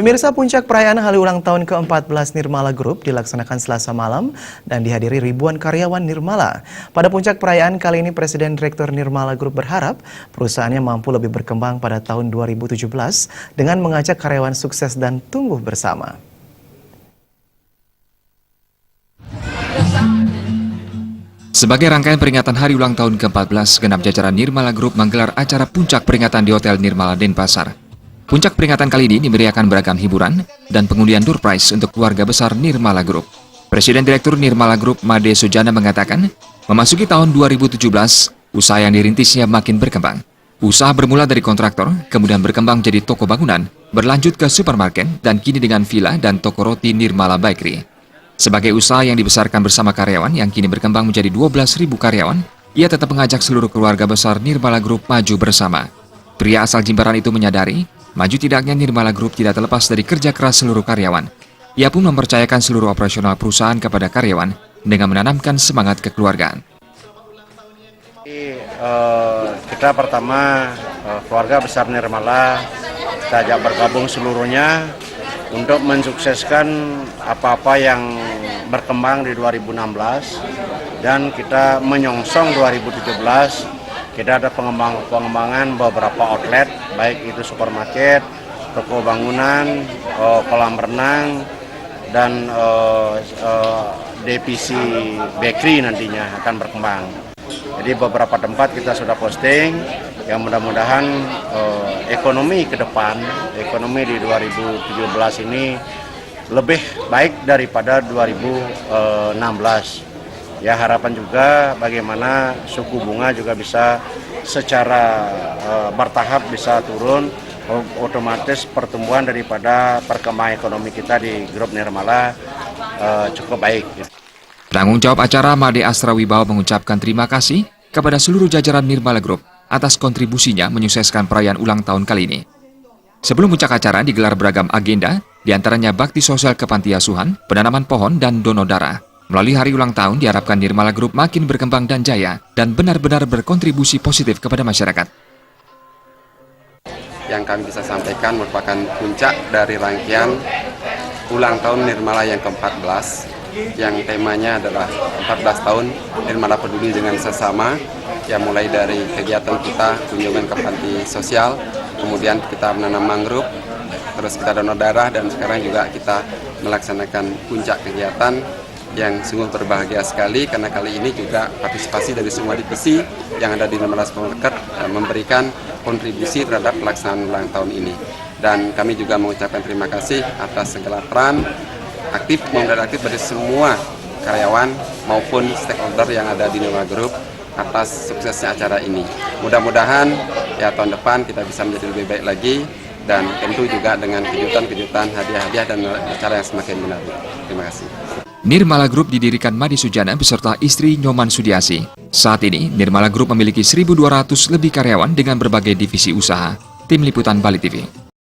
Pemirsa, puncak perayaan hari ulang tahun ke-14 Nirmala Group dilaksanakan Selasa malam dan dihadiri ribuan karyawan Nirmala. Pada puncak perayaan kali ini, Presiden Direktur Nirmala Group berharap perusahaannya mampu lebih berkembang pada tahun 2017 dengan mengajak karyawan sukses dan tumbuh bersama. Sebagai rangkaian peringatan hari ulang tahun ke-14, genap jajaran Nirmala Group menggelar acara puncak peringatan di Hotel Nirmala Denpasar. Puncak peringatan kali ini dimeriahkan beragam hiburan dan pengundian door prize untuk keluarga besar Nirmala Group. Presiden Direktur Nirmala Group, Made Sujana, mengatakan, memasuki tahun 2017, usaha yang dirintisnya makin berkembang. Usaha bermula dari kontraktor, kemudian berkembang jadi toko bangunan, berlanjut ke supermarket, dan kini dengan villa dan toko roti Nirmala Bakery. Sebagai usaha yang dibesarkan bersama karyawan yang kini berkembang menjadi 12.000 karyawan, ia tetap mengajak seluruh keluarga besar Nirmala Group maju bersama. Pria asal Jimbaran itu menyadari, maju tidaknya Nirmala Group tidak terlepas dari kerja keras seluruh karyawan. Ia pun mempercayakan seluruh operasional perusahaan kepada karyawan dengan menanamkan semangat kekeluargaan. Kita pertama keluarga besar Nirmala, kita ajak bergabung seluruhnya untuk mensukseskan apa-apa yang berkembang di 2016 dan kita menyongsong 2017. Kita ada pengembangan beberapa outlet, baik itu supermarket, toko bangunan, kolam renang, dan divisi bakery nantinya akan berkembang. Jadi beberapa tempat kita sudah posting, yang mudah-mudahan ekonomi ke depan, ekonomi di 2017 ini lebih baik daripada 2016. Ya, harapan juga bagaimana suku bunga juga bisa secara bertahap bisa turun, otomatis pertumbuhan daripada perkembangan ekonomi kita di grup Nirmala cukup baik. Penanggung jawab acara, Made Asrawibawa, mengucapkan terima kasih kepada seluruh jajaran Nirmala Group atas kontribusinya menyukseskan perayaan ulang tahun kali ini. Sebelum puncak acara digelar beragam agenda, diantaranya bakti sosial ke panti asuhan, penanaman pohon, dan donor darah. Melalui hari ulang tahun diharapkan Nirmala Group makin berkembang dan jaya dan benar-benar berkontribusi positif kepada masyarakat. Yang kami bisa sampaikan merupakan puncak dari rangkaian ulang tahun Nirmala yang ke-14 yang temanya adalah 14 tahun Nirmala peduli dengan sesama, yang mulai dari kegiatan kita kunjungan ke panti sosial, kemudian kita menanam mangrove, terus kita donor darah, dan sekarang juga kita melaksanakan puncak kegiatan yang sungguh berbahagia sekali karena kali ini juga partisipasi dari semua divisi yang ada di Nirmala Supermarket memberikan kontribusi terhadap pelaksanaan ulang tahun ini. Dan kami juga mengucapkan terima kasih atas segala peran aktif maupun tidak aktif dari semua karyawan maupun stakeholder yang ada di Nirmala Group atas suksesnya acara ini. Mudah-mudahan ya tahun depan kita bisa menjadi lebih baik lagi, dan tentu juga dengan kejutan-kejutan, hadiah-hadiah, dan acara yang semakin menarik. Terima kasih. Nirmala Group didirikan Made Sujana beserta istri Nyoman Sudiasi. Saat ini, Nirmala Group memiliki 1.200 lebih karyawan dengan berbagai divisi usaha. Tim Liputan Bali TV.